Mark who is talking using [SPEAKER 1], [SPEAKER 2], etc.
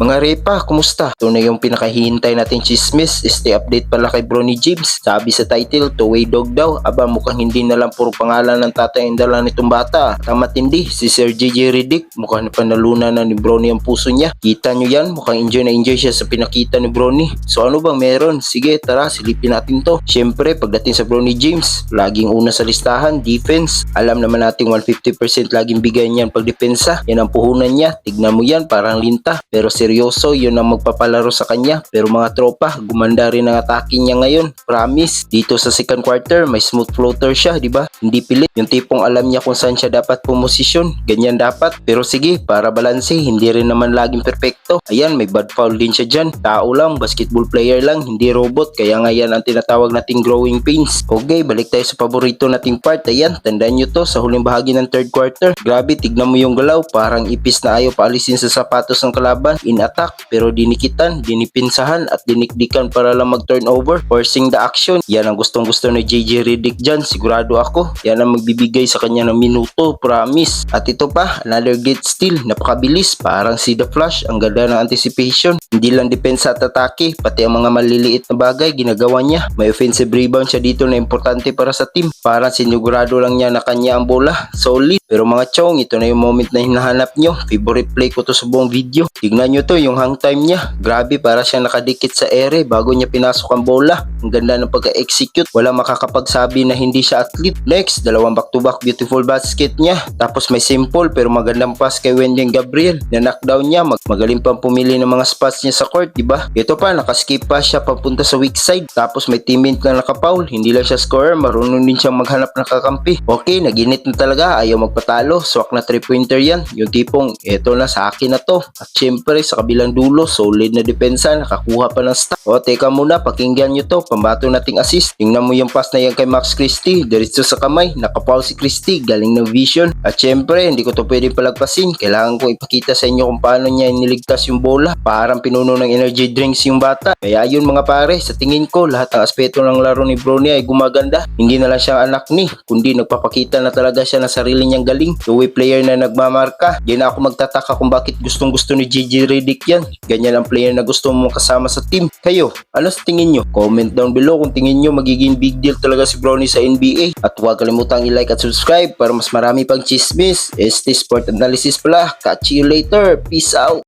[SPEAKER 1] Mga repa, kumusta? Ito na yung pinakahihintay nating chismis. Stay update pala kay Bronny James. Sabi sa title, two-way dog daw. Aba, mukhang hindi na lang puro pangalan ng tatay ang dala nitong bata. At ang matindi, si Sir JJ Redick, mukhang napanalunan na ni Bronny ang puso niya. Kita nyo yan, mukhang enjoy na enjoy siya sa pinakita ni Bronny. So ano bang meron? Sige, tara, silipin natin to. Siyempre, pagdating sa Bronny James, laging una sa listahan, defense. Alam naman nating 150% laging bigay niyan pag depensa. Yan ang puhunan niya. Tignan mo yan, parang linta. Pero seryoso, yun ang magpapalaro sa kanya. Pero mga tropa, gumanda rin ang atake niya ngayon. Promise, dito sa second quarter, may smooth floater siya, di ba? Hindi pilit. Yung tipong alam niya kung saan siya dapat pumosisyon. Ganyan dapat. Pero sige, para balanse, hindi rin naman laging perfecto. Ayan, may bad foul din siya dyan. Tao lang, basketball player lang, hindi robot. Kaya nga yan ang tinatawag nating growing pains. Okay, balik tayo sa paborito nating part. Ayan, tandaan nyo to sa huling bahagi ng third quarter. Grabe, tignan mo yung galaw. Parang ipis na ayaw paalisin sa sapatos ng kalaban. In attack, pero dinikitan, dinipinsahan at dinikdikan para lang mag-turnover. Forcing the action. Yan ang gustong gusto ni JJ Redick dyan. Sigurado ako. Yan ang magbibigay sa kanya ng minuto. Promise. At ito pa, another great steal. Napakabilis. Parang si The Flash. Ang ganda ng anticipation. Hindi lang depensa at atake. Pati ang mga maliliit na bagay ginagawa niya. May offensive rebound siya dito na importante para sa team. Parang sinigurado lang niya na kanya ang bola. Solid. Pero mga chong, ito na yung moment na hinahanap nyo. Favorite play ko to sa buong video. Tignan nyo to, yung hang time niya. Grabe, para siya nakadikit sa ere bago niya pinasok ang bola. Ang ganda ng pagka-execute. Walang makakapagsabi na hindi siya athlete. Next, dalawang back-to-back beautiful basket niya. Tapos may simple pero magandang pass kay Wendy Gabriel. Na knockdown niya, magaling pang pumili ng mga spots niya sa court, diba? Ito pa, nakaskip pa siya papunta sa weak side. Tapos may teammate na nakapoul. Hindi lang siya scorer, marunong din siyang maghanap ng kakampi. Okay, naginit na talaga. Ayaw magpatalo. Swak na 3-pointer yan. Yung tipong, eto na sa akin na to. At syempre, sa kabilang dulo, solid na depensa. Nakakuha pa ng stop. O, teka muna, pakinggan nyo to. Pambato nating assist. Tingnan mo yung pass na yan kay Max Christie. Diretso sa kamay. Nakapoul si Christie. Galing ng vision. At syempre, hindi ko to pwedeng palagpasin. Kailangan kong ipakita sa inyo kung paano niya iniligtas yung bola. Parang pinuno ng energy drinks yung bata. Kaya yun mga pare, sa tingin ko, lahat ng aspeto ng laro ni Bronny ay gumaganda. Hindi na lang siya anak ni, kundi nagpapakita na talaga siya na sarili niyang galing. Two-way player na nagmamarka. Di na ako magtataka kung bakit gustong gusto ni JJ Redick yan. Ganyan ang player na gusto mong kasama sa team. Kayo, ano sa tingin nyo? Comment down below kung tingin nyo magiging big deal talaga si Bronny sa NBA. At huwag kalimutang i-like at subscribe para mas marami pang chismis. ST Sport Analysis pala. Catch you later. Peace out.